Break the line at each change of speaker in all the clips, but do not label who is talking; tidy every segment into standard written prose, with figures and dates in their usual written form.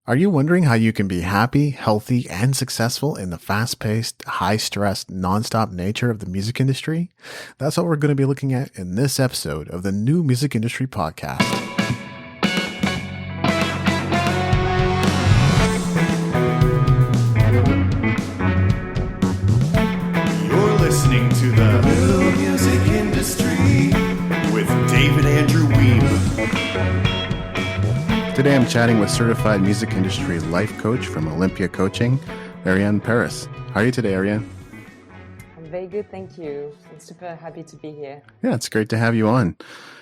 Are you wondering how you can be happy, healthy, and successful in the fast paced, high stress, nonstop nature of the music industry? That's what we're going to be looking at in this episode of the New Music Industry Podcast.
You're listening to the New Music Industry with David Andrew Weeb.
Today I'm chatting with certified music industry life coach from Olympia Coaching, Ariane Paris. How are you today, Ariane?
I'm very good, thank you. I'm super happy to be here.
Yeah, it's great to have you on.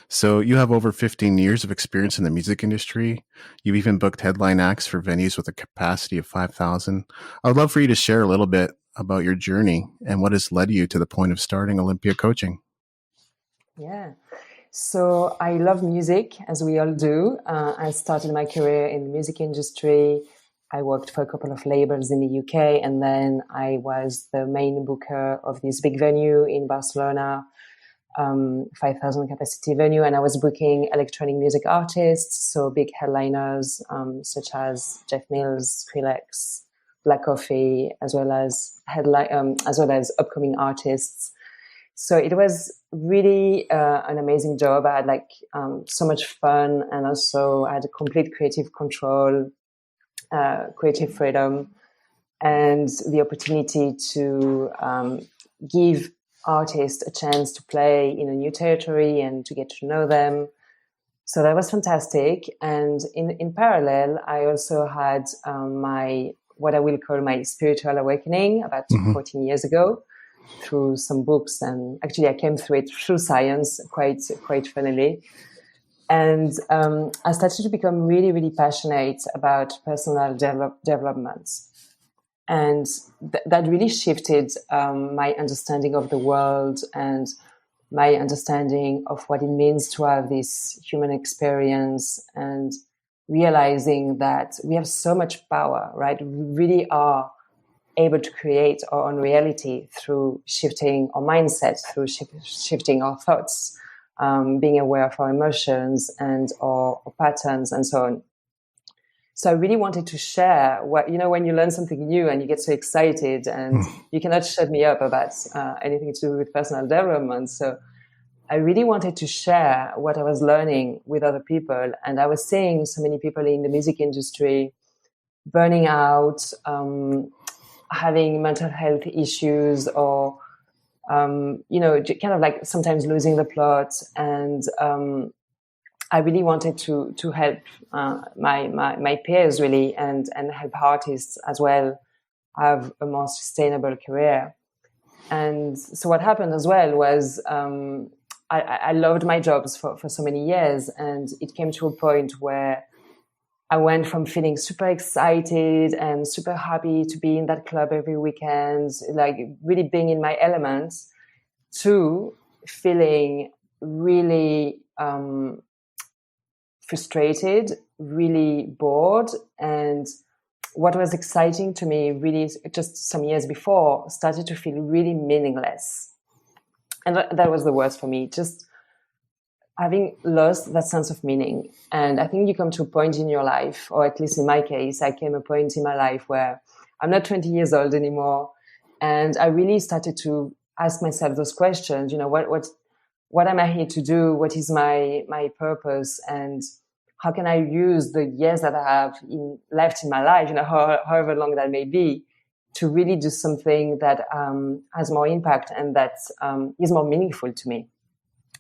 So you have over 15 years of experience in the music industry. You've even booked headline acts for venues with a capacity of 5,000. I would love for you to share a little bit about your journey and what has led you to the point of starting Olympia Coaching.
Yeah. So I love music, as we all do. I started my career in the music industry. I worked for a couple of labels in the UK, and then I was the main booker of this big venue in Barcelona, 5,000 capacity venue, and I was booking electronic music artists, so big headliners such as Jeff Mills, Skrillex, Black Coffee, as well as upcoming artists. So it was really an amazing job. I had so much fun, and also I had a complete creative control, creative freedom, and the opportunity to give artists a chance to play in a new territory and to get to know them. So that was fantastic. And in parallel, I also had what I will call my spiritual awakening about 14 years ago, through some books, and actually I came through it through science quite funnily. And I started to become really, really passionate about personal development. And that really shifted my understanding of the world and my understanding of what it means to have this human experience, and realizing that we have so much power, right? We really are able to create our own reality through shifting our mindset, through shifting our thoughts, being aware of our emotions and our patterns and so on. So I really wanted to share when you learn something new and you get so excited, and you cannot shut me up about anything to do with personal development. So I really wanted to share what I was learning with other people. And I was seeing so many people in the music industry burning out, having mental health issues, or kind of like sometimes losing the plot. And I really wanted to help my peers really, and help artists as well have a more sustainable career. And so what happened as well was I loved my jobs for so many years, and it came to a point where I went from feeling super excited and super happy to be in that club every weekend, like really being in my element, to feeling really frustrated, really bored. And what was exciting to me really just some years before started to feel really meaningless. And that was the worst for me, just having lost that sense of meaning. And I think you come to a point in your life, or at least in my case, I came a point in my life where I'm not 20 years old anymore. And I really started to ask myself those questions, what am I here to do? What is my purpose? And how can I use the years that I have left in my life, however long that may be, to really do something that has more impact and that is more meaningful to me.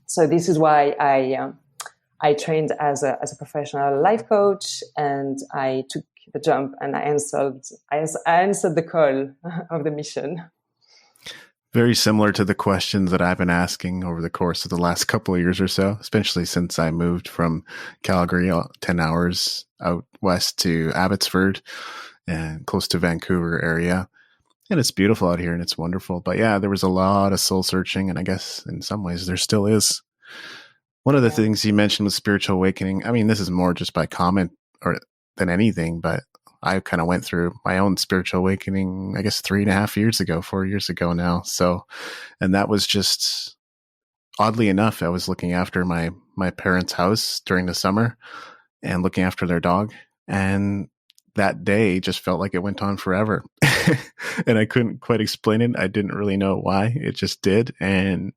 So this is why I trained as a professional life coach, and I took the jump and I answered the call of the mission.
Very similar to the questions that I've been asking over the course of the last couple of years or so, especially since I moved from Calgary, 10 hours out west to Abbotsford and close to Vancouver area. And it's beautiful out here and it's wonderful. But yeah, there was a lot of soul searching, and I guess in some ways there still is. One of the things you mentioned was spiritual awakening. I mean, this is more just by comment or than anything, but I kind of went through my own spiritual awakening, I guess 4 years ago now. So, and that was just oddly enough, I was looking after my parents' house during the summer and looking after their dog. And that day just felt like it went on forever. And I couldn't quite explain it. I didn't really know why. It just did. And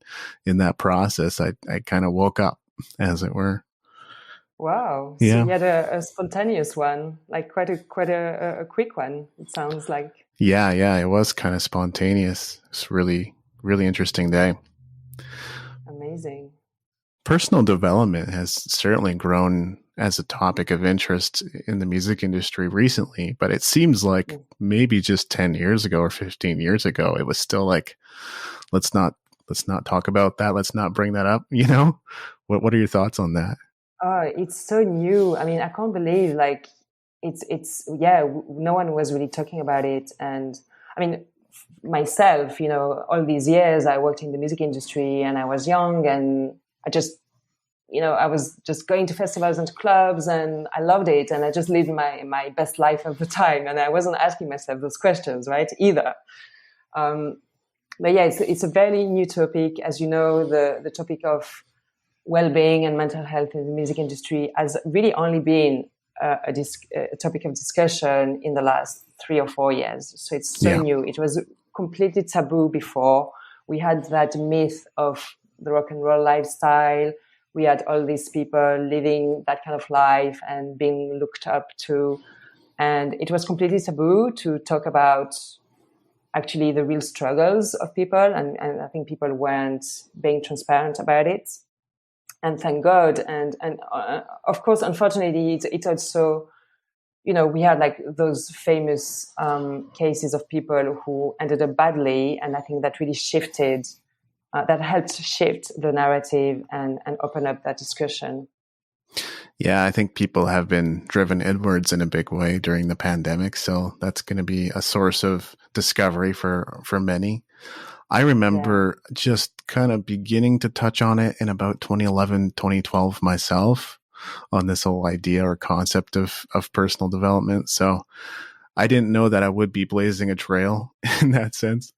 in that process, I kind of woke up, as it were.
Wow. So
Yeah.
you had a spontaneous one, like quite a quick one, it sounds like.
Yeah. Yeah. It was kind of spontaneous. It's really, really interesting day.
Amazing.
Personal development has certainly grown as a topic of interest in the music industry recently, but it seems like maybe just 10 years ago or 15 years ago, it was still like, let's not talk about that. Let's not bring that up. What are your thoughts on that?
Oh, it's so new. I mean, I can't believe like no one was really talking about it. And I mean, myself, all these years I worked in the music industry and I was young and I was just going to festivals and to clubs and I loved it. And I just lived my best life at the time. And I wasn't asking myself those questions, right, either. But yeah, it's a very new topic. As you know, the topic of well-being and mental health in the music industry has really only been a topic of discussion in the last 3 or 4 years. So it's so new. It was completely taboo before. We had that myth of the rock and roll lifestyle. We had all these people living that kind of life and being looked up to. And it was completely taboo to talk about actually the real struggles of people. And I think people weren't being transparent about it. And thank God. And of course, unfortunately, it also, we had like those famous cases of people who ended up badly. And I think that really shifted, that helped shift the narrative and open up that discussion.
Yeah, I think people have been driven inwards in a big way during the pandemic. So that's going to be a source of discovery for many. I remember just kind of beginning to touch on it in about 2011, 2012 myself on this whole idea or concept of personal development. So I didn't know that I would be blazing a trail in that sense,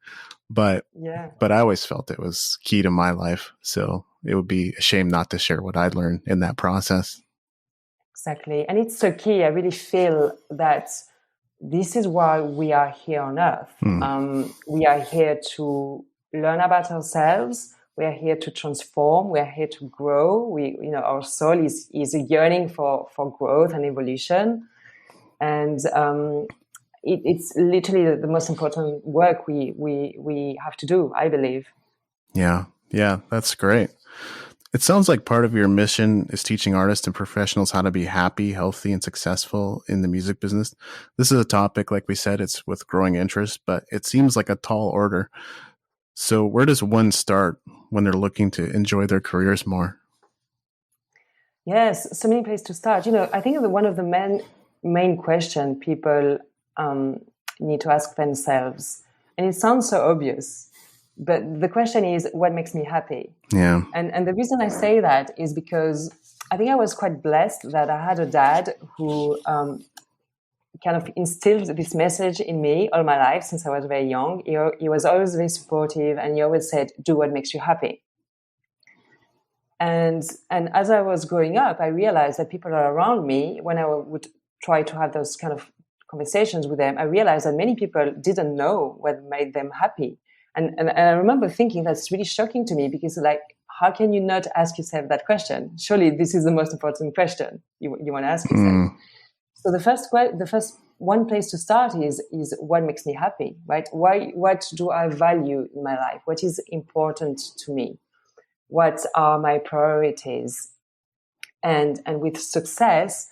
but I always felt it was key to my life. So it would be a shame not to share what I'd learned in that process.
Exactly. And it's so key. I really feel that this is why we are here on earth. We are here to learn about ourselves. We are here to transform. We are here to grow. Our soul is yearning for growth and evolution. And it's literally the most important work we have to do, I believe.
Yeah, that's great. It sounds like part of your mission is teaching artists and professionals how to be happy, healthy, and successful in the music business. This is a topic, like we said, it's with growing interest, but it seems like a tall order. So where does one start when they're looking to enjoy their careers more?
Yes, so many places to start. I think that one of the main question people need to ask themselves, and it sounds so obvious, but the question is, what makes me happy?
Yeah.
And the reason I say that is because I think I was quite blessed that I had a dad who kind of instilled this message in me all my life since I was very young. He was always very supportive and he always said, do what makes you happy. And as I was growing up, I realized that people around me, when I would try to have those kind of conversations with them, I realized that many people didn't know what made them happy. And I remember thinking that's really shocking to me because, like, how can you not ask yourself that question? Surely this is the most important question you want to ask yourself. So the first one place to start is what makes me happy, right? What do I value in my life? What is important to me? What are my priorities? And with success,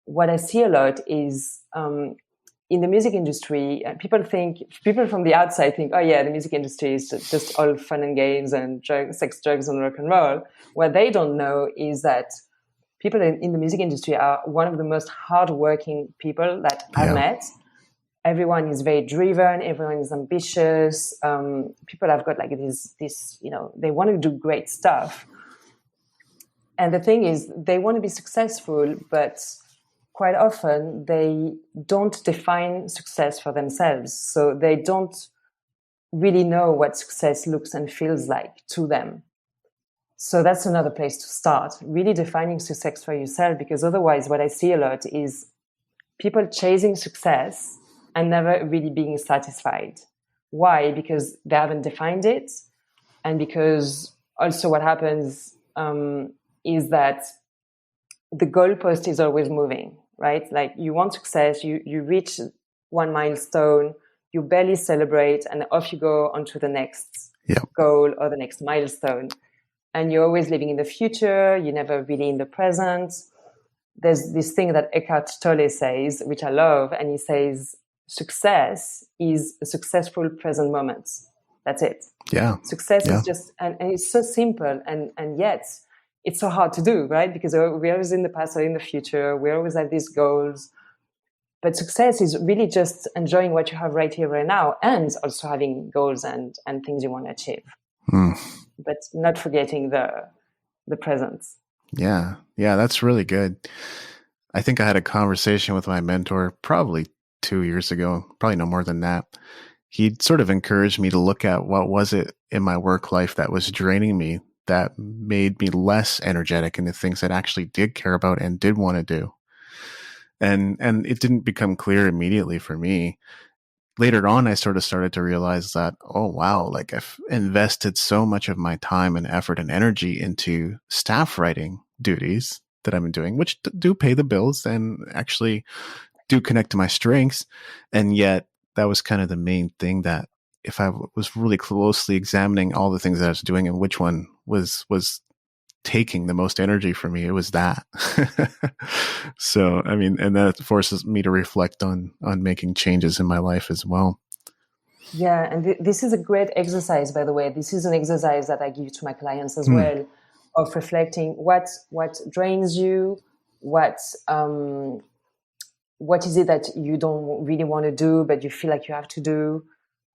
what I see a lot is in the music industry, people from the outside think, oh yeah, the music industry is just all fun and games and sex, drugs, and rock and roll. What they don't know is that people in the music industry are one of the most hardworking people that I've met. Everyone is very driven. Everyone is ambitious. People have got like this, they want to do great stuff. And the thing is, they want to be successful, but quite often they don't define success for themselves. So they don't really know what success looks and feels like to them. So that's another place to start, really defining success for yourself, because otherwise what I see a lot is people chasing success and never really being satisfied. Why? Because they haven't defined it. And because also what happens is that the goalpost is always moving, right? Like you want success, you reach one milestone, you barely celebrate, and off you go onto the next goal or the next milestone. And you're always living in the future, you're never really in the present. There's this thing that Eckhart Tolle says, which I love, and he says, success is a successful present moment. That's it.
Yeah.
Success is just, and it's so simple, and yet it's so hard to do, right? Because we're always in the past or in the future. We always have these goals. But success is really just enjoying what you have right here, right now, and also having goals and things you want to achieve. But not forgetting the present.
Yeah. Yeah, that's really good. I think I had a conversation with my mentor probably 2 years ago, probably no more than that. He sort of encouraged me to look at what was it in my work life that was draining me, that made me less energetic in the things that I actually did care about and did want to do. And it didn't become clear immediately for me. Later on, I sort of started to realize that, oh, wow, like I've invested so much of my time and effort and energy into staff writing duties that I've been doing, which do pay the bills and actually do connect to my strengths. And yet that was kind of the main thing that if I was really closely examining all the things that I was doing and which one was taking the most energy from me, it was that. So, I mean, and that forces me to reflect on making changes in my life as well.
Yeah. And this is a great exercise, by the way. This is an exercise that I give to my clients as well, of reflecting what drains you, what is it that you don't really want to do, but you feel like you have to do.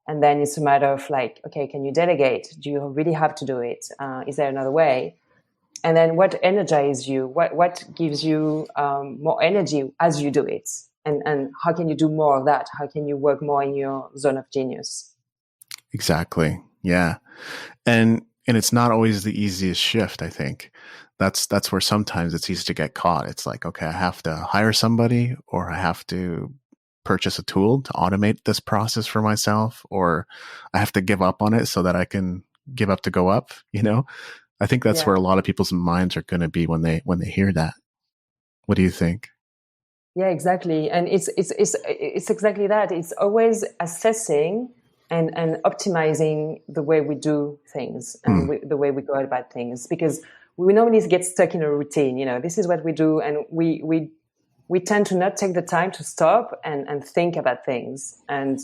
And then it's a matter of like, okay, can you delegate? Do you really have to do it? Is there another way? And then what energizes you? What gives you more energy as you do it? And how can you do more of that? How can you work more in your zone of genius?
Exactly. Yeah. And it's not always the easiest shift, I think. That's where sometimes it's easy to get caught. It's like, okay, I have to hire somebody, or I have to purchase a tool to automate this process for myself, or I have to give up on it so that I can give up to go up, you know? I think that's where a lot of people's minds are going to be when they hear that. What do you think?
Yeah, exactly. And it's exactly that. It's always assessing and optimizing the way we do things and the way we go about things, because we normally get stuck in a routine. You know, this is what we do, and we tend to not take the time to stop and think about things. And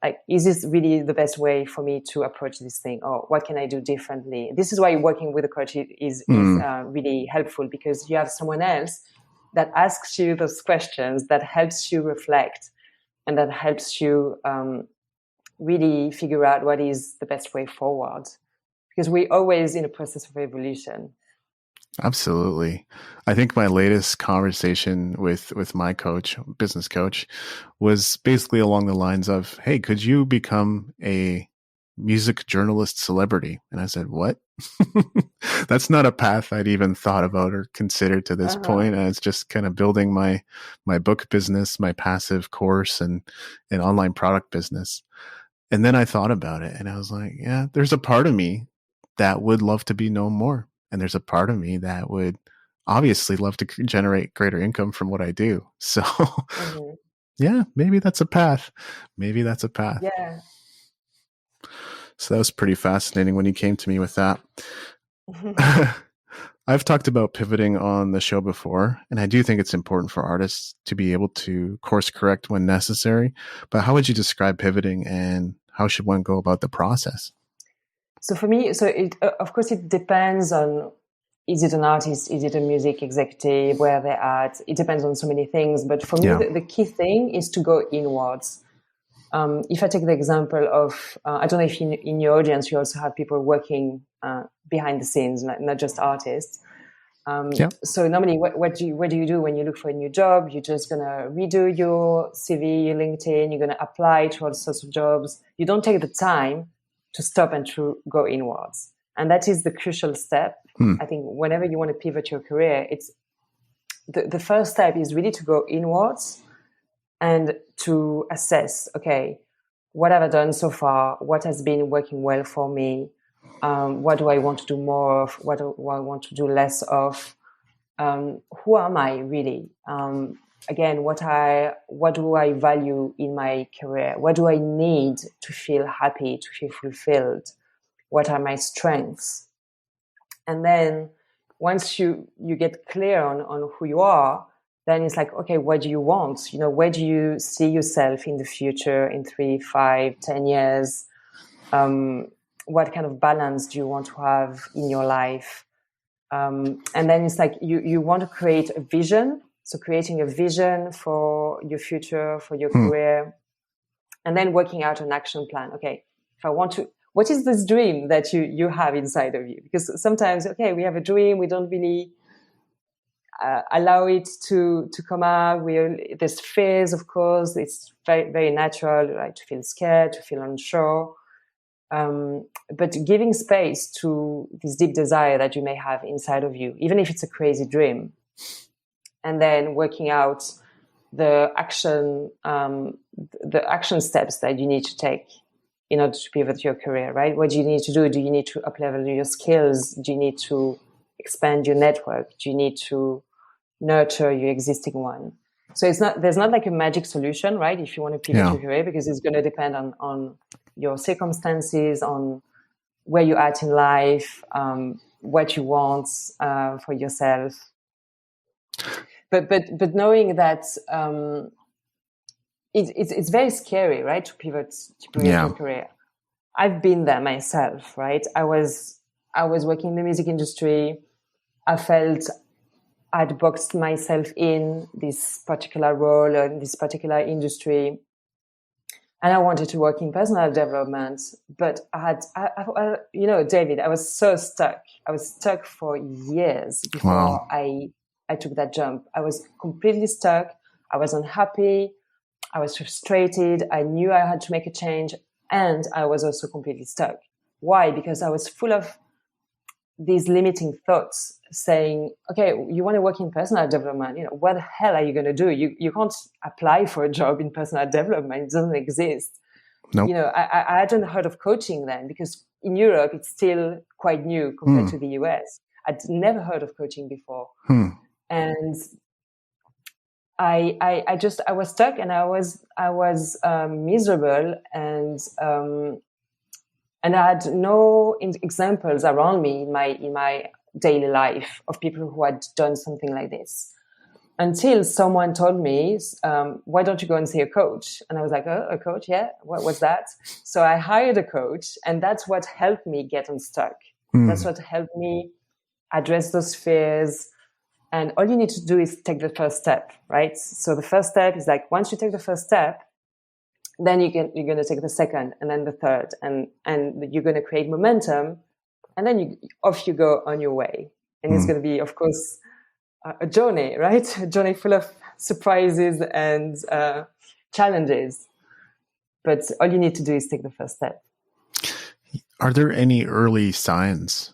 like, is this really the best way for me to approach this thing, or what can I do differently? This is why working with a coach is really helpful, because you have someone else that asks you those questions, that helps you reflect, and that helps you really figure out what is the best way forward. Because we're always in a process of evolution.
Absolutely. I think my latest conversation with my coach, business coach, was basically along the lines of, hey, could you become a music journalist celebrity? And I said, what? That's not a path I'd even thought about or considered to this point. And it's just kind of building my book business, my passive course and an online product business. And then I thought about it and I was like, yeah, there's a part of me that would love to be known more. And there's a part of me that would obviously love to generate greater income from what I do. So yeah, maybe that's a path. Maybe that's a path.
Yeah.
So that was pretty fascinating when you came to me with that. I've talked about pivoting on the show before, and I do think it's important for artists to be able to course correct when necessary. But how would you describe pivoting, and how should one go about the process?
So for me, of course, it depends on, is it an artist? Is it a music executive? Where they're at? It depends on so many things. But for me, the key thing is to go inwards. If I take the example of, I don't know if in your audience you also have people working behind the scenes, not just artists. So normally, what do you do when you look for a new job? You're just gonna redo your CV, your LinkedIn. You're gonna apply to all sorts of jobs. You don't take the time to stop and to go inwards, and that is the crucial step. I think whenever you want to pivot your career, it's the first step is really to go inwards and to assess, okay, what have I done so far? What has been working well for me? What do I want to do more of? What do I want to do less of? Who am I really? Again, what do I value in my career? What do I need to feel happy, to feel fulfilled? What are my strengths? And then once you get clear on who you are, then it's like, okay, what do you want? Where do you see yourself in the future, in 3, 5, 10 years? What kind of balance do you want to have in your life? And then it's like you want to create a vision. So creating a vision for your future, for your career, and then working out an action plan. Okay, if I want to, what is this dream that you have inside of you? Because sometimes, okay, we have a dream, we don't really allow it to come out. There's fears, of course. It's very, very natural, right? To feel scared, to feel unsure. But giving space to this deep desire that you may have inside of you, even if it's a crazy dream, and then working out the action steps that you need to take in order to pivot your career, right? What do you need to do? Do you need to up-level your skills? Do you need to expand your network? Do you need to nurture your existing one? So there's not like a magic solution, right? If you want to pivot your career, because it's going to depend on your circumstances, on where you're at in life, what you want for yourself. But knowing that it's very scary, right, to pivot your career. I've been there myself, right? I was working in the music industry. I felt I'd boxed myself in this particular role or in this particular industry, and I wanted to work in personal development. But David, I was so stuck. I was stuck for years before I took that jump. I was completely stuck. I was unhappy. I was frustrated. I knew I had to make a change, and I was also completely stuck. Why? Because I was full of these limiting thoughts saying, okay, you want to work in personal development, what the hell are you going to do? You can't apply for a job in personal development. It doesn't exist.
Nope.
I hadn't heard of coaching then, because in Europe, it's still quite new compared to the US. I'd never heard of coaching before. And I was stuck, and I was miserable, and I had no examples around me in my daily life of people who had done something like this, until someone told me, why don't you go and see a coach? And I was like, oh, a coach? Yeah. What's that? So I hired a coach, and that's what helped me get unstuck. That's what helped me address those fears. And all you need to do is take the first step, right? So the first step is like, once you take the first step, then you're going to take the second, and then the third, and you're going to create momentum, and then off you go on your way. And it's going to be, of course, a journey, right? A journey full of surprises and challenges. But all you need to do is take the first step.
Are there any early signs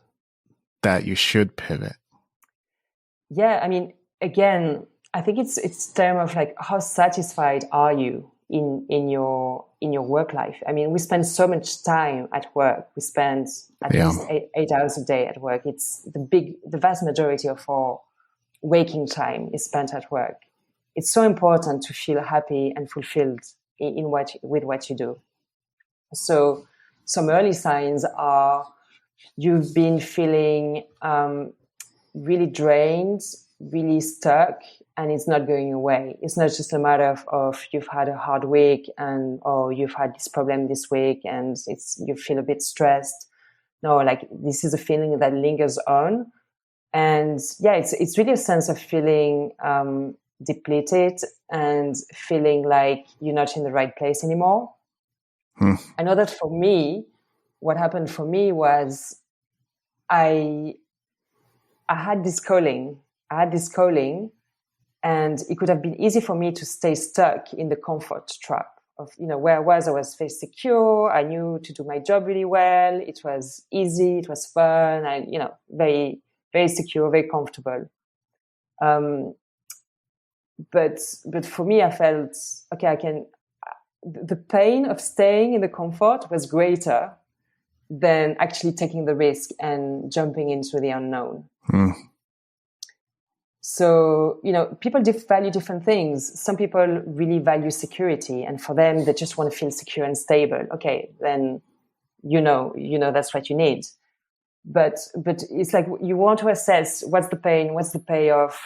that you should pivot?
Yeah, I mean, again, I think it's term of like, how satisfied are you in your work life? I mean, we spend so much time at work. We spend at least 8 hours a day at work. It's the vast majority of our waking time is spent at work. It's so important to feel happy and fulfilled with what you do. So some early signs are you've been feeling really drained, really stuck, and it's not going away. It's not just a matter of you've had a hard week or you've had this problem this week and you feel a bit stressed. No, like this is a feeling that lingers on. And yeah, it's really a sense of feeling depleted and feeling like you're not in the right place anymore. I know that for me, what happened for me was I had this calling. And it could have been easy for me to stay stuck in the comfort trap of, where I was very secure. I knew to do my job really well. It was easy. It was fun. And, very, very secure, very comfortable. but for me, I felt, okay, the pain of staying in the comfort was greater than actually taking the risk and jumping into the unknown. So, people value different things. Some people really value security, and for them, they just want to feel secure and stable. Okay, then, that's what you need. But it's like you want to assess what's the pain, what's the payoff,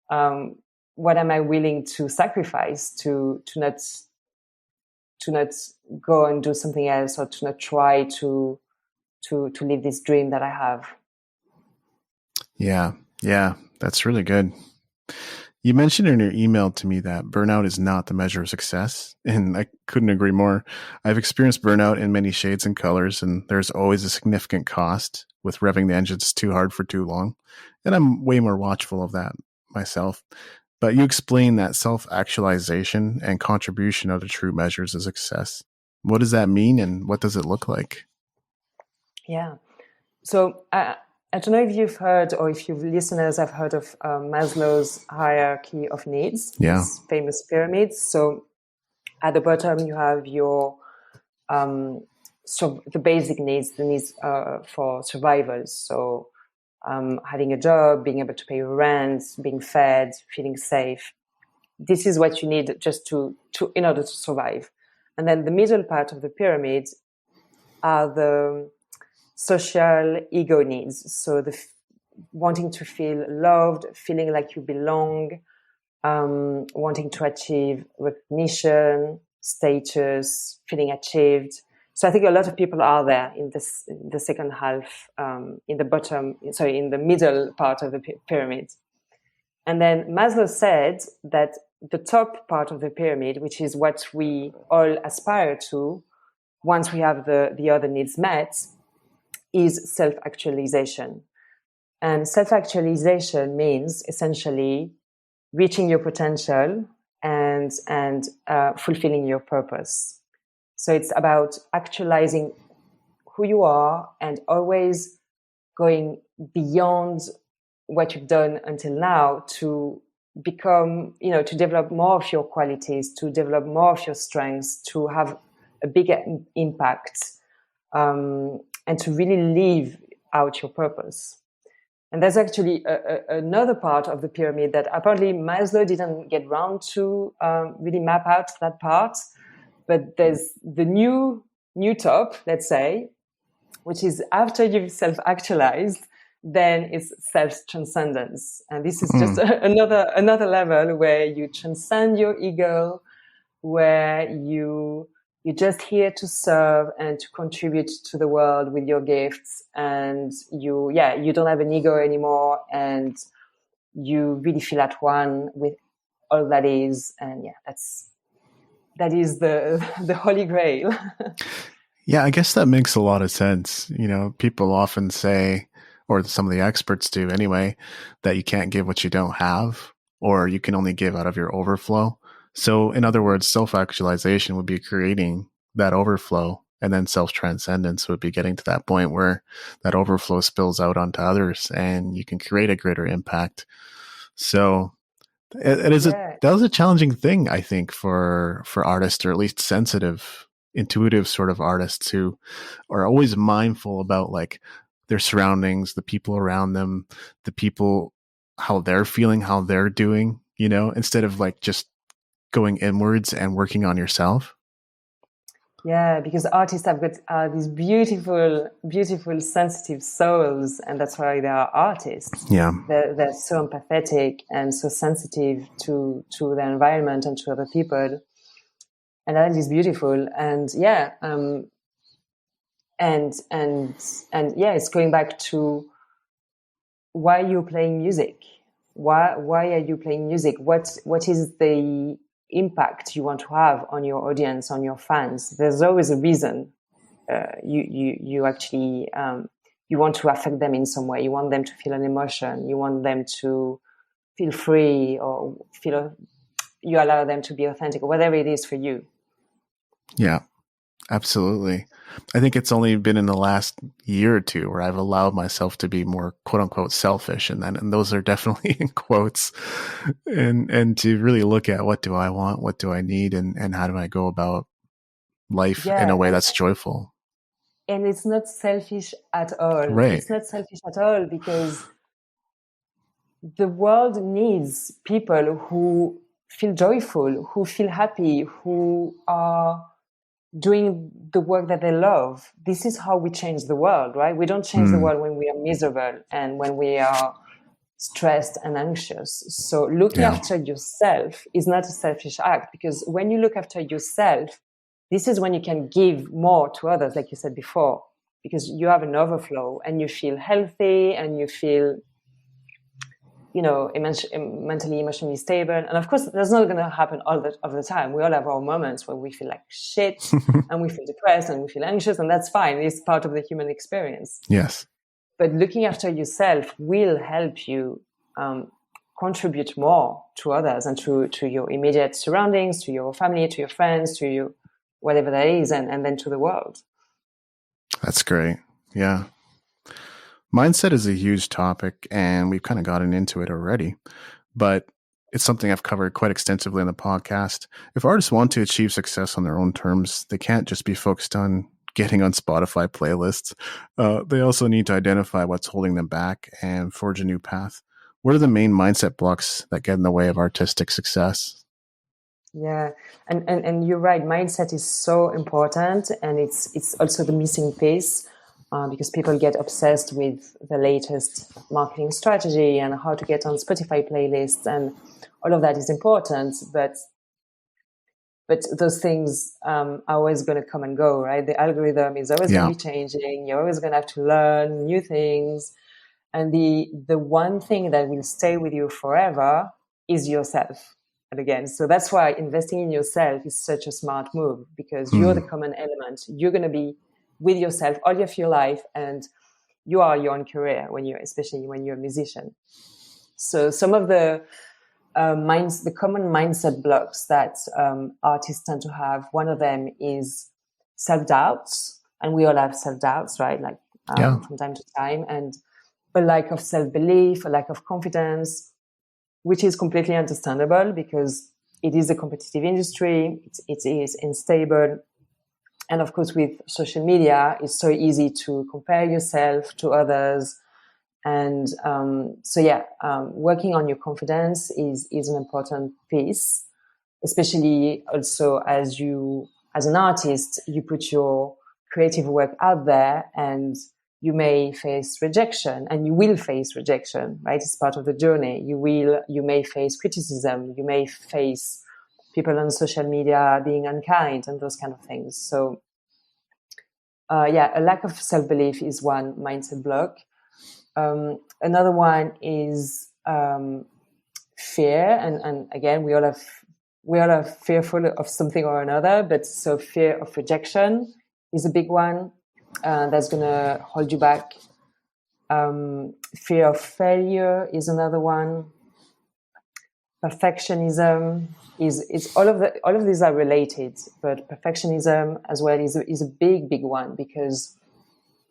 what am I willing to sacrifice to not go and do something else, or to not try to live this dream that I have.
Yeah, that's really good. You mentioned in your email to me that burnout is not the measure of success, and I couldn't agree more. I've experienced burnout in many shades and colors, and there's always a significant cost with revving the engines too hard for too long, and I'm way more watchful of that myself. But you explain that self-actualization and contribution are the true measures of success. What does that mean, and what does it look like?
Yeah. So I don't know if you've heard, or if you listeners have heard of Maslow's hierarchy of needs, this famous pyramid. So at the bottom, you have your the basic needs, the needs for survival. So having a job, being able to pay your rent, being fed, feeling safe. This is what you need just to in order to survive. And then the middle part of the pyramid are the social ego needs. So wanting to feel loved, feeling like you belong, wanting to achieve recognition, status, feeling achieved. So I think a lot of people are there in the second half, in the middle part of the pyramid. And then Maslow said that the top part of the pyramid, which is what we all aspire to, once we have the other needs met, is self-actualization. And self-actualization means essentially reaching your potential and fulfilling your purpose. So it's about actualizing who you are and always going beyond what you've done until now to become, to develop more of your qualities, to develop more of your strengths, to have a bigger impact, and to really live out your purpose. And there's actually another part of the pyramid that apparently Maslow didn't get round to really map out that part. But there's the new top, let's say, which is after you've self-actualized, then it's self-transcendence. And this is just another level where you transcend your ego, where you're just here to serve and to contribute to the world with your gifts. And you don't have an ego anymore, and you really feel at one with all that is. And that is the holy grail.
Yeah, I guess that makes a lot of sense. People often say, or some of the experts do anyway, that you can't give what you don't have, or you can only give out of your overflow. So in other words, self-actualization would be creating that overflow, and then self-transcendence would be getting to that point where that overflow spills out onto others and you can create a greater impact. So that was a challenging thing, I think, for artists, or at least sensitive, intuitive sort of artists who are always mindful about like their surroundings, the people around them, the people, how they're feeling, how they're doing, instead of like just going inwards and working on yourself.
Yeah, because artists have got these beautiful, beautiful, sensitive souls, and that's why they are artists.
Yeah,
they're so empathetic and so sensitive to their environment and to other people, and that is beautiful. And it's going back to why you're playing music. Why are you playing music? What is the impact you want to have on your audience, on your fans? There's always a reason. You actually you want to affect them in some way. You want them to feel an emotion. You want them to feel free, or you allow them to be authentic, or whatever it is for you.
Yeah, absolutely. I think it's only been in the last year or two where I've allowed myself to be more quote unquote selfish. And those are definitely in quotes, and to really look at what do I want? What do I need? And how do I go about life in
Yeah,
a way that's joyful?
and it's not selfish at all.
Right.
It's not selfish at all because the world needs people who feel joyful, who feel happy, who are doing the work that they love. This is how we change the world, right? We don't change the world when we are miserable and when we are stressed and anxious. So looking
Yeah.
after yourself is not a selfish act, because when you look after yourself, this is when you can give more to others, like you said before, because you have an overflow and you feel healthy and you feel, mentally, emotionally stable. And of course, that's not going to happen all the time. We all have our moments when we feel like shit and we feel depressed and we feel anxious, and that's fine. It's part of the human experience.
Yes.
But looking after yourself will help you contribute more to others and to your immediate surroundings, to your family, to your friends, to you, whatever that is, and then to the world.
That's great. Yeah. Mindset is a huge topic, and we've kind of gotten into it already, but it's something I've covered quite extensively in the podcast. If artists want to achieve success on their own terms, they can't just be focused on getting on Spotify playlists. They also need to identify what's holding them back and forge a new path. What are the main mindset blocks that get in the way of artistic success?
Yeah, and you're right. Mindset is so important, and it's also the missing piece. Because people get obsessed with the latest marketing strategy and how to get on Spotify playlists, and all of that is important. But those things are always going to come and go, right? The algorithm is always going to be changing. You're always going to have to learn new things, and the one thing that will stay with you forever is yourself. And again, so that's why investing in yourself is such a smart move, because you're the common element. You're going to be with yourself all of your life, and you are your own career especially when you're a musician. So some of the the common mindset blocks that artists tend to have, one of them is self-doubts, and we all have self-doubts, right? Like from time to time, and a lack of self-belief, a lack of confidence, which is completely understandable because it is a competitive industry. It is unstable. And of course, with social media, it's so easy to compare yourself to others. And working on your confidence is an important piece, especially also as an artist, you put your creative work out there, and you may face rejection, and you will face rejection, right? It's part of the journey. You may face criticism. You may face people on social media being unkind and those kind of things. So, a lack of self-belief is one mindset block. Another one is fear, and again, we all are fearful of something or another. But so fear of rejection is a big one that's going to hold you back. Fear of failure is another one. Perfectionism is all of these are related, but perfectionism as well is a big one, because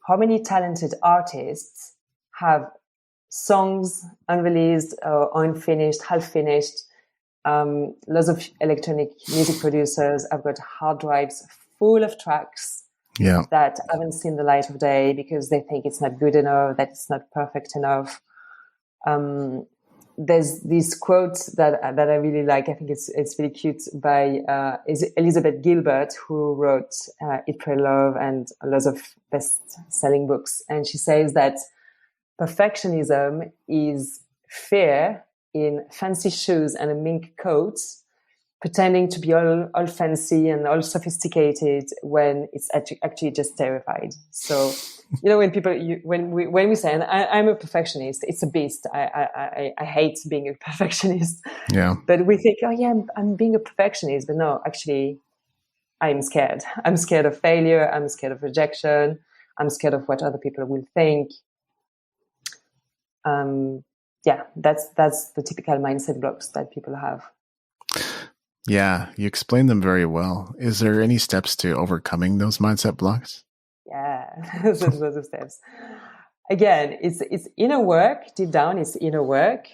how many talented artists have songs unreleased or unfinished, half finished? Lots of electronic music producers have got hard drives full of tracks that haven't seen the light of day because they think it's not good enough, that it's not perfect enough. There's this quote that I really like. I think it's really cute, by Elizabeth Gilbert, who wrote Eat, Pray, Love and lots of best-selling books. And she says that perfectionism is fear in fancy shoes and a mink coat, pretending to be all fancy and all sophisticated when it's actually just terrified. So, when people, when we say, and I'm a perfectionist, it's a beast. I hate being a perfectionist.
Yeah.
But we think, oh yeah, I'm being a perfectionist. But no, actually, I'm scared. I'm scared of failure. I'm scared of rejection. I'm scared of what other people will think. That's the typical mindset blocks that people have.
Yeah, you explained them very well. Is there any steps to overcoming those mindset blocks?
Yeah, there's lots of steps. Again, it's inner work. Deep down, it's inner work.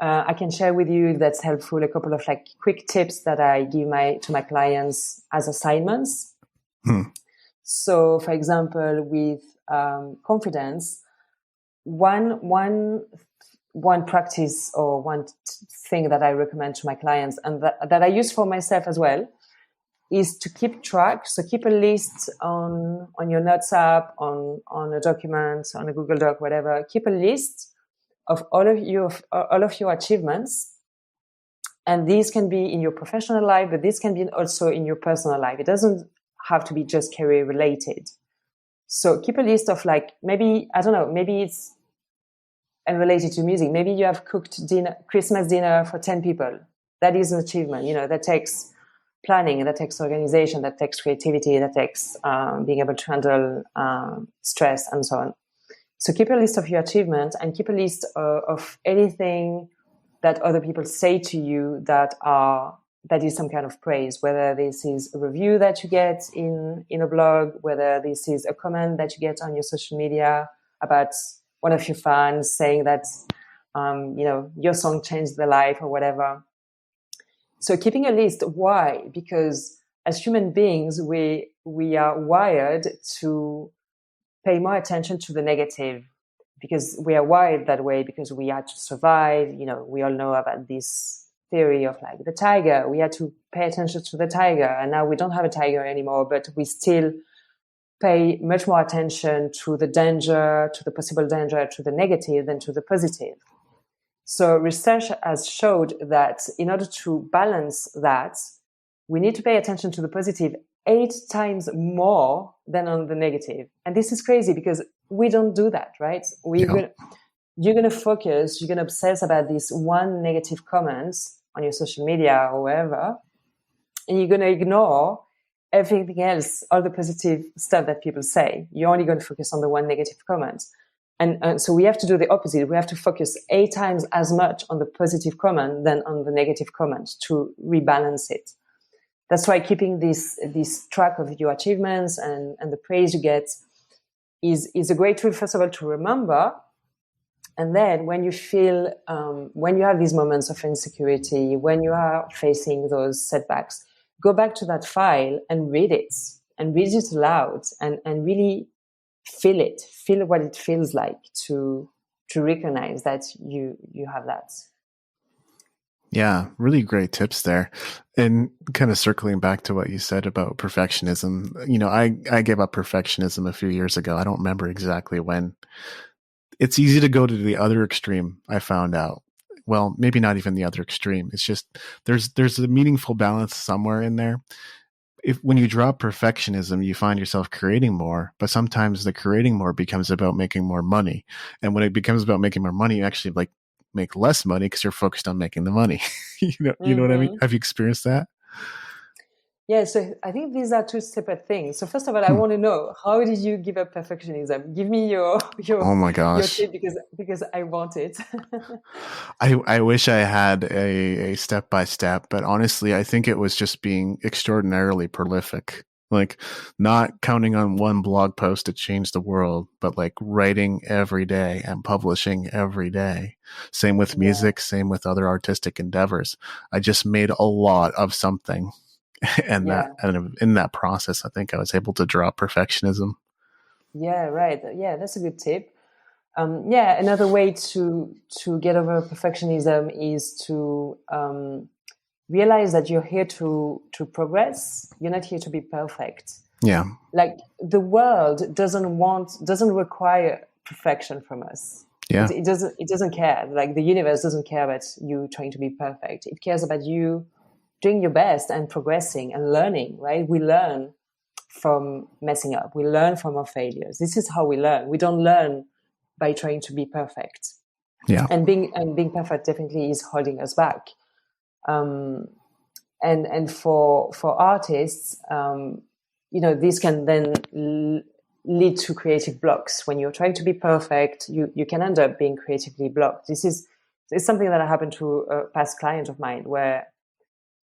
I can share with you, if that's helpful, a couple of like quick tips that I give to my clients as assignments. So, for example, with confidence, one practice or one thing that I recommend to my clients, and that I use for myself as well, is to keep track. So keep a list on your Notes app, on a document, on a Google Doc, whatever. Keep a list of all of your achievements, and these can be in your professional life, but this can be also in your personal life. It doesn't have to be just career related. So keep a list of like, maybe, I don't know, maybe it's unrelated to music. Maybe you have cooked Christmas dinner for 10 people. That is an achievement. That takes planning, that takes organization, that takes creativity, that takes being able to handle stress and so on. So keep a list of your achievements, and keep a list of anything that other people say to you that is some kind of praise, whether this is a review that you get in a blog, whether this is a comment that you get on your social media about one of your fans saying that your song changed their life or whatever. So keeping a list. Why? Because as human beings, we are wired to pay more attention to the negative, because we are wired that way, because we had to survive. We all know about this theory of like the tiger. We had to pay attention to the tiger, and now we don't have a tiger anymore, but we still pay much more attention to the danger, to the possible danger, to the negative than to the positive. So research has showed that in order to balance that, we need to pay attention to the positive 8 times more than on the negative. And this is crazy, because we don't do that, right? You're going to focus, you're going to obsess about this one negative comment on your social media or wherever, and you're going to ignore everything else, all the positive stuff that people say. You're only going to focus on the one negative comment. And so we have to do the opposite. We have to focus 8 times as much on the positive comment than on the negative comment to rebalance it. That's why keeping this track of your achievements and the praise you get is a great tool, first of all, to remember. And then when you feel, when you have these moments of insecurity, when you are facing those setbacks, go back to that file and read it aloud, and really feel what it feels like to recognize that you have that.
Yeah, really great tips there. And kind of circling back to what you said about perfectionism, I gave up perfectionism a few years ago. I don't remember exactly when. It's easy to go to the other extreme, I found out. Well, maybe not even the other extreme. It's just there's a meaningful balance somewhere in there. When you drop perfectionism, you find yourself creating more, but sometimes the creating more becomes about making more money. And when it becomes about making more money, you actually make less money because you're focused on making the money. You know what I mean? Have you experienced that?
Yeah, so I think these are two separate things. So first of all, I want to know, how did you give up perfectionism? Give me your
oh my gosh,
your tip, because I want it.
I wish I had a step by step, but honestly, I think it was just being extraordinarily prolific. Like not counting on one blog post to change the world, but like writing every day and publishing every day. Same with music, same with other artistic endeavors. I just made a lot of something. And in that process, I think I was able to drop perfectionism.
Yeah, right. Yeah, that's a good tip. Another way to get over perfectionism is to realize that you're here to progress. You're not here to be perfect.
Yeah.
Like the world doesn't require perfection from us.
Yeah.
It doesn't care. Like the universe doesn't care about you trying to be perfect. It cares about you doing your best and progressing and learning, right? We learn from messing up. We learn from our failures. This is how we learn. We don't learn by trying to be perfect.
Yeah.
And being perfect definitely is holding us back. And for artists, this can then lead to creative blocks. When you're trying to be perfect, you can end up being creatively blocked. It's something that happened to a past client of mine, where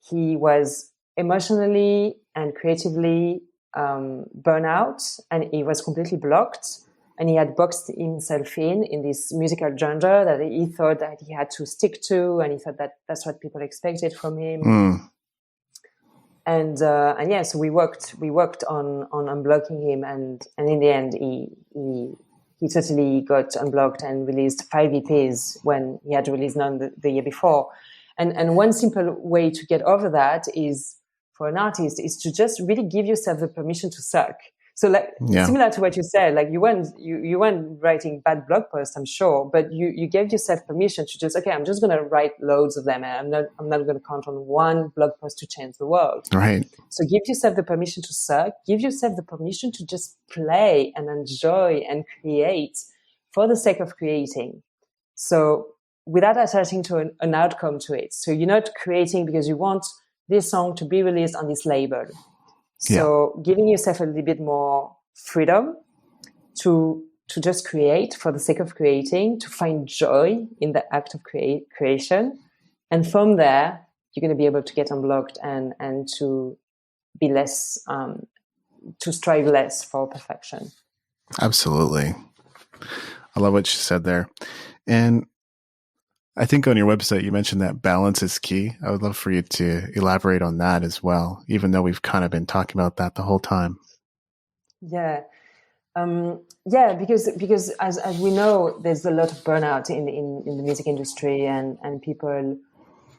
he was emotionally and creatively burnout, and he was completely blocked. And he had boxed himself in this musical genre that he thought that he had to stick to, and he thought that that's what people expected from him.
Mm.
And yeah, so we worked on unblocking him, and in the end, he totally got unblocked and released 5 EPs when he had released none the year before. And one simple way to get over that is, for an artist, is to just really give yourself the permission to suck. So similar to what you said, like you weren't writing bad blog posts, I'm sure, but you gave yourself permission to just, okay, I'm just going to write loads of them, and I'm not going to count on one blog post to change the world.
Right.
So give yourself the permission to suck. Give yourself the permission to just play and enjoy and create for the sake of creating. So without attaching to an outcome to it. So you're not creating because you want this song to be released on this label. So giving yourself a little bit more freedom to just create for the sake of creating, to find joy in the act of creation. And from there, you're going to be able to get unblocked and to be less, to strive less for perfection.
Absolutely. I love what you said there. And I think on your website, you mentioned that balance is key. I would love for you to elaborate on that as well, even though we've kind of been talking about that the whole time.
Yeah. Because as we know, there's a lot of burnout in the music industry, and people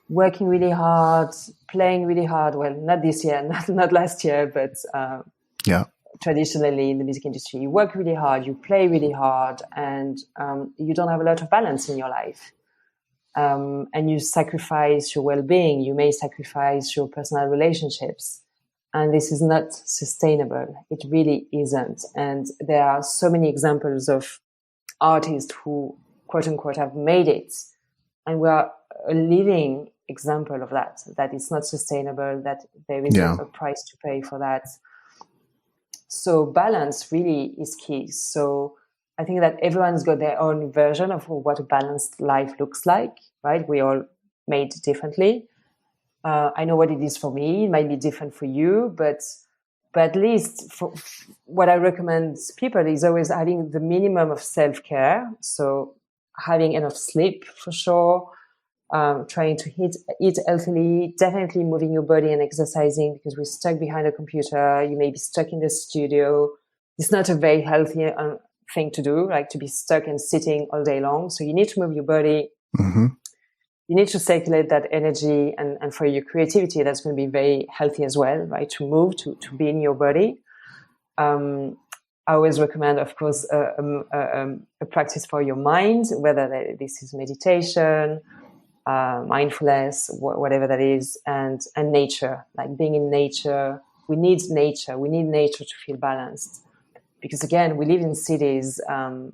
working really hard, playing really hard. Well, not this year, not last year, but traditionally in the music industry, you work really hard, you play really hard, and you don't have a lot of balance in your life. And you sacrifice your well-being. You may sacrifice your personal relationships. And this is not sustainable. It really isn't. And there are so many examples of artists who, quote unquote, have made it. And we are a living example of that it's not sustainable, that there is a price to pay for that. So balance really is key. So I think that everyone's got their own version of what a balanced life looks like, right? We all made differently. I know what it is for me. It might be different for you, but at least for what I recommend people is always having the minimum of self-care. So having enough sleep for sure, trying to eat healthily, definitely moving your body and exercising, because we're stuck behind a computer. You may be stuck in the studio. It's not a very healthy thing to do, like to be stuck and sitting all day long. So you need to move your body.
Mm-hmm.
You need to circulate that energy, and for your creativity, that's going to be very healthy as well, right? To move, to be in your body. I always recommend, of course, a practice for your mind, whether this is meditation, mindfulness, whatever that is, and nature, like being in nature. We need nature. We need nature to feel balanced. Because again, we live in cities.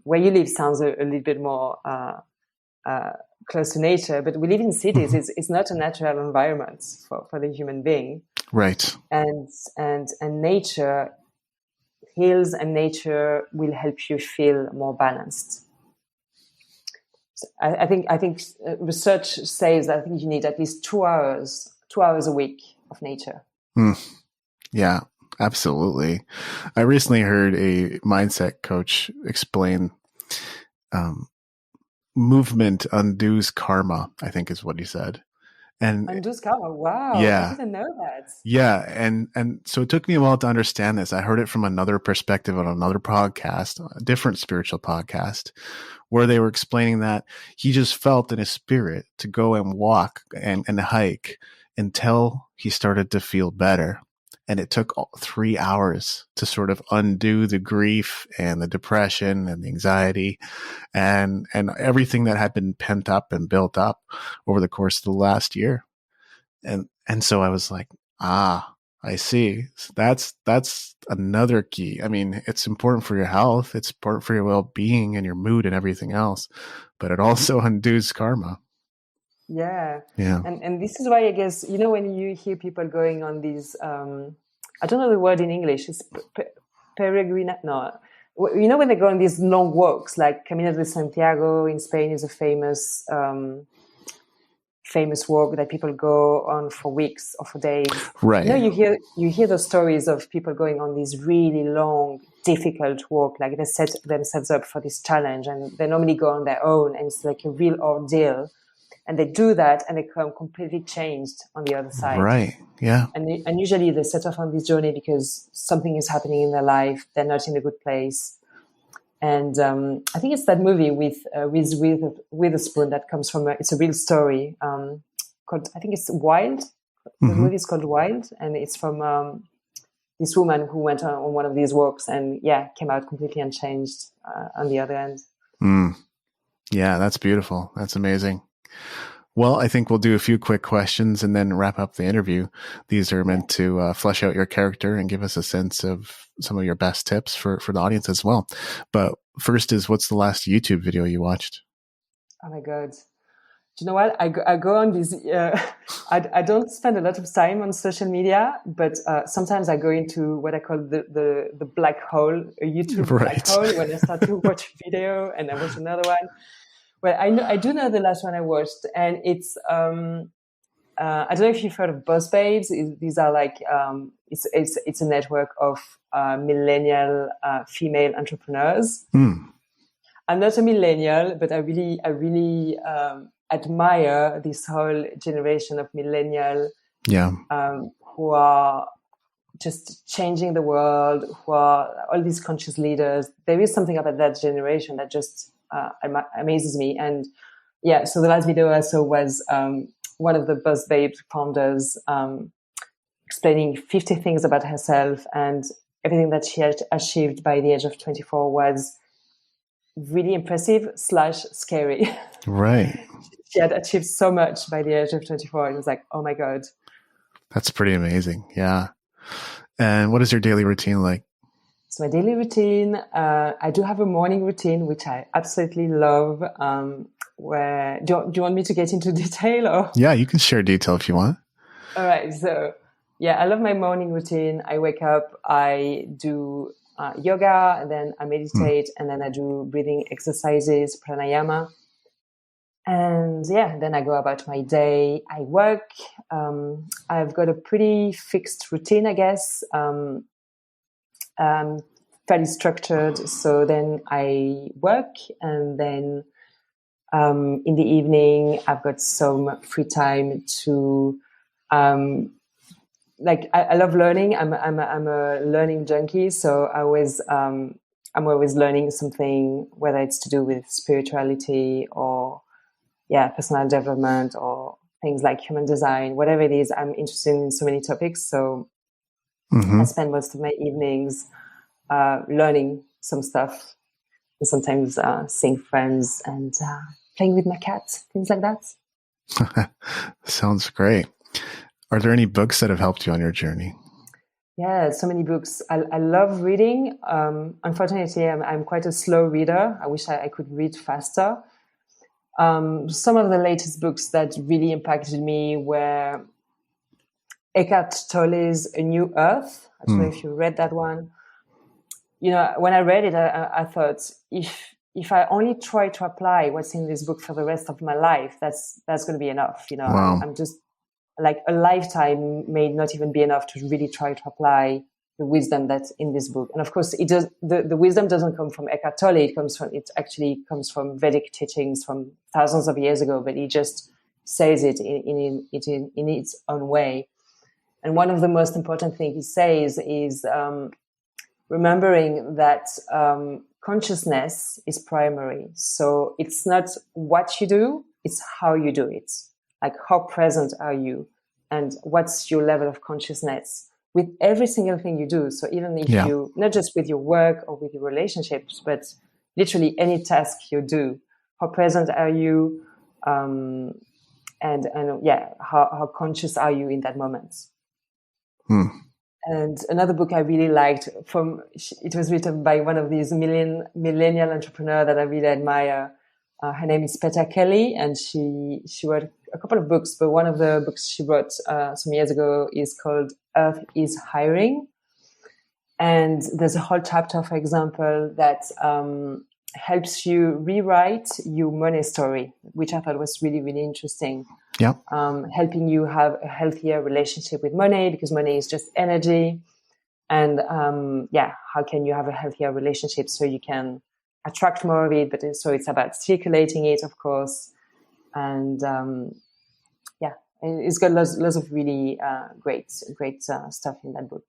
Where you live sounds a little bit more close to nature, but we live in cities. It's not a natural environment for the human being,
right?
And nature heals, and nature will help you feel more balanced. So I think research says that I think you need at least 2 hours a week of nature.
Yeah. Absolutely. I recently heard a mindset coach explain movement undoes karma, I think is what he said. And
undoes karma. Wow.
Yeah.
I didn't know that.
Yeah. And so it took me a while to understand this. I heard it from another perspective on another podcast, a different spiritual podcast, where they were explaining that he just felt in his spirit to go and walk and hike until he started to feel better. And it took 3 hours to sort of undo the grief and the depression and the anxiety and everything that had been pent up and built up over the course of the last year. And so I was like, I see. So that's another key. I mean, it's important for your health. It's important for your well-being and your mood and everything else, but it also undoes karma.
Yeah.
Yeah.
And this is why, I guess, when you hear people going on these, I don't know the word in English, it's peregrina. No, when they go on these long walks, like Camino de Santiago in Spain is a famous famous walk that people go on for weeks or for days.
Right.
You hear the stories of people going on these really long, difficult walk, like they set themselves up for this challenge, and they normally go on their own, and it's like a real ordeal. And they do that, and they come completely changed on the other side.
Right. Yeah.
And usually they set off on this journey because something is happening in their life. They're not in a good place. And I think it's that movie with Witherspoon that comes from it's a real story called, I think it's Wild. The movie is called Wild, and it's from this woman who went on one of these walks and came out completely unchanged on the other end.
Yeah, that's beautiful. That's amazing. Well, I think we'll do a few quick questions and then wrap up the interview. These are meant to flesh out your character and give us a sense of some of your best tips for the audience as well. But first is, what's the last YouTube video you watched?
Oh my God. Do you know what? I go on these, I don't spend a lot of time on social media, but sometimes I go into what I call the black hole, a YouTube black hole, when I start to watch a video and I watch another one. Well, I do know the last one I watched, and it's I don't know if you've heard of Boss Babes. These are like it's a network of millennial female entrepreneurs. I'm not a millennial, but I really admire this whole generation of millennial who are just changing the world, who are all these conscious leaders. There is something about that generation that just amazes me. And so the last video I saw was one of the Boss Babes founders explaining 50 things about herself, and everything that she had achieved by the age of 24 was really impressive / scary.
Right.
She had achieved so much by the age of 24. It was like, oh my God.
That's pretty amazing. Yeah. And what is your daily routine like?
So my daily routine, I do have a morning routine, which I absolutely love. Where do you want me to get into detail? Or?
Yeah, you can share detail if you want.
All right. So I love my morning routine. I wake up, I do yoga, and then I meditate, and then I do breathing exercises, pranayama. And then I go about my day. I work. I've got a pretty fixed routine, I guess. Fairly structured. So then I work, and then in the evening I've got some free time to I love learning. I'm a learning junkie, so I'm always learning something, whether it's to do with spirituality or personal development or things like human design, whatever it is. I'm interested in so many topics, so I spend most of my evenings learning some stuff, and sometimes seeing friends and playing with my cat, things like that.
Sounds great. Are there any books that have helped you on your journey?
Yeah, so many books. I love reading. Unfortunately, I'm quite a slow reader. I wish I could read faster. Some of the latest books that really impacted me were Eckhart Tolle's A New Earth. I don't know if you read that one. You know, when I read it, I thought, if I only try to apply what's in this book for the rest of my life, that's going to be enough. You know,
wow.
I'm just like, a lifetime may not even be enough to really try to apply the wisdom that's in this book. And of course, it does. The wisdom doesn't come from Eckhart Tolle. It actually comes from Vedic teachings from thousands of years ago. But he just says it in its own way. And one of the most important things he says is remembering that consciousness is primary. So it's not what you do, it's how you do it. Like, how present are you? And what's your level of consciousness with every single thing you do? So even if you, not just with your work or with your relationships, but literally any task you do, how present are you? How conscious are you in that moment? And another book I really liked, it was written by one of these millennial entrepreneurs that I really admire. Her name is Peter Kelly, and she wrote a couple of books, but one of the books she wrote some years ago is called Earth is Hiring. And there's a whole chapter, for example, that helps you rewrite your money story, which I thought was really, really interesting.
Yeah.
Helping you have a healthier relationship with money, because money is just energy. And how can you have a healthier relationship so you can attract more of it? But so it's about circulating it, of course. And it's got lots of really great stuff in that book.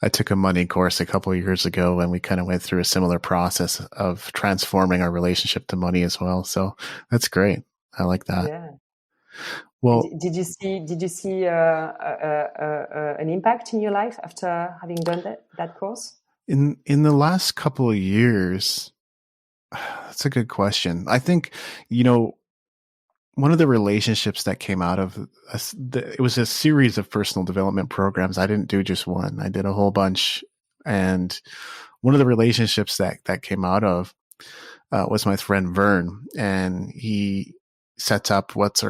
I took a money course a couple of years ago, and we kind of went through a similar process of transforming our relationship to money as well. So that's great. I like that.
Yeah.
Well,
did you see an impact in your life after having done that course?
In the last couple of years, that's a good question. I think, one of the relationships that came out of it was a series of personal development programs. I didn't do just one. I did a whole bunch. And one of the relationships that came out of was my friend Vern. And he sets up what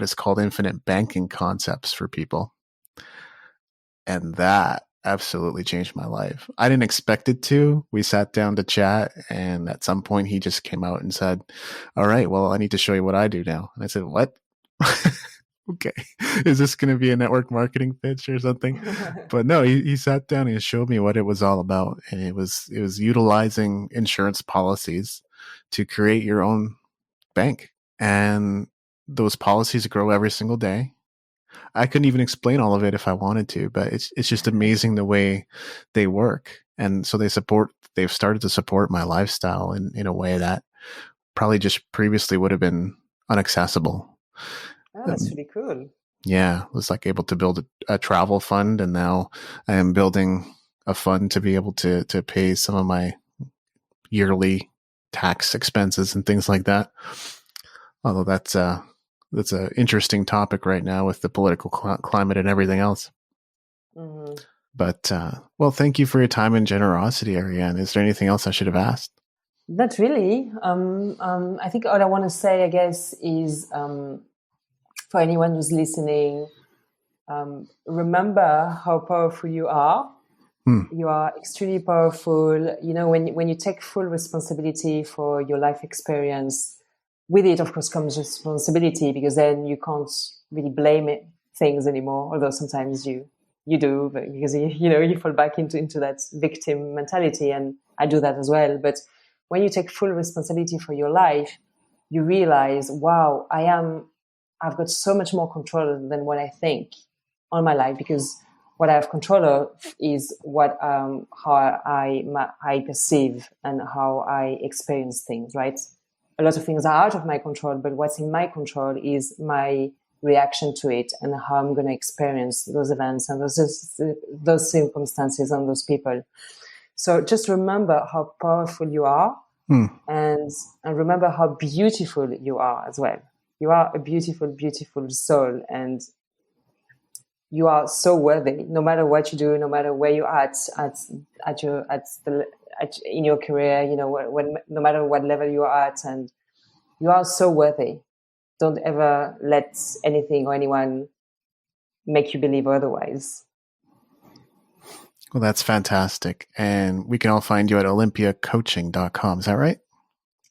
is called infinite banking concepts for people. And that absolutely changed my life. I didn't expect it to. We sat down to chat, and at some point he just came out and said, all right, well, I need to show you what I do now. And I said, what? Okay. Is this going to be a network marketing pitch or something? But no, he sat down and showed me what it was all about. And it was utilizing insurance policies to create your own bank. And those policies grow every single day. I couldn't even explain all of it if I wanted to, but it's just amazing the way they work. And so they've started to support my lifestyle in a way that probably just previously would have been inaccessible.
Oh, that's really cool.
Yeah. I was like able to build a travel fund, and now I am building a fund to be able to pay some of my yearly tax expenses and things like that. Although that's an interesting topic right now with the political climate and everything else.
Mm-hmm.
But, well, thank you for your time and generosity, Ariane. Is there anything else I should have asked?
Not really. I think all I want to say, I guess, is for anyone who's listening, remember how powerful you are. You are extremely powerful. When you take full responsibility for your life experience, with it, of course, comes responsibility, because then you can't really blame things anymore. Although sometimes you do, but because you fall back into that victim mentality, and I do that as well. But when you take full responsibility for your life, you realize, wow, I've got so much more control than what I think on my life, because what I have control of is how I perceive and how I experience things, right? A lot of things are out of my control, but what's in my control is my reaction to it and how I'm going to experience those events and those circumstances and those people. So just remember how powerful you are, and remember how beautiful you are as well. You are a beautiful, beautiful soul, and you are so worthy. No matter what you do, no matter where you're at in your career, no matter what level you are at, and you are so worthy. Don't ever let anything or anyone make you believe otherwise.
Well, that's fantastic. And we can all find you at olympiacoaching.com. Is that right?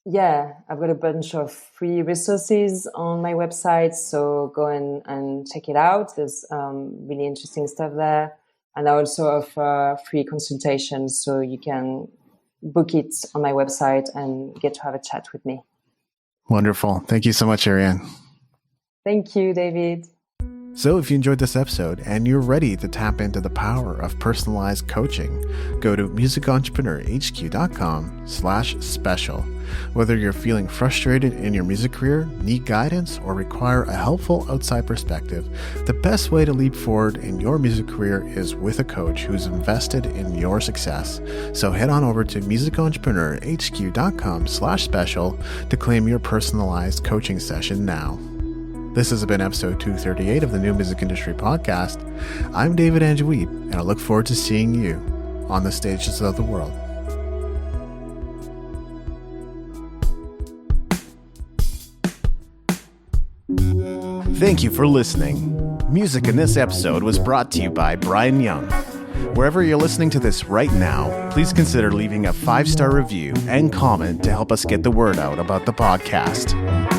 Yeah, I've got a bunch of free resources on my website, so go and check it out. There's really interesting stuff there. And I also offer free consultations, so you can book it on my website and get to have a chat with me.
Wonderful. Thank you so much, Ariane.
Thank you, David.
So if you enjoyed this episode and you're ready to tap into the power of personalized coaching, go to musicentrepreneur.hq.com/special. Whether you're feeling frustrated in your music career, need guidance, or require a helpful outside perspective, the best way to leap forward in your music career is with a coach who's invested in your success. So head on over to musicentrepreneur.hq.com/special to claim your personalized coaching session now. This has been episode 238 of the New Music Industry Podcast. I'm David Anjouib, and I look forward to seeing you on the stages of the world. Thank you for listening. Music in this episode was brought to you by Brian Young. Wherever you're listening to this right now, please consider leaving a 5-star review and comment to help us get the word out about the podcast.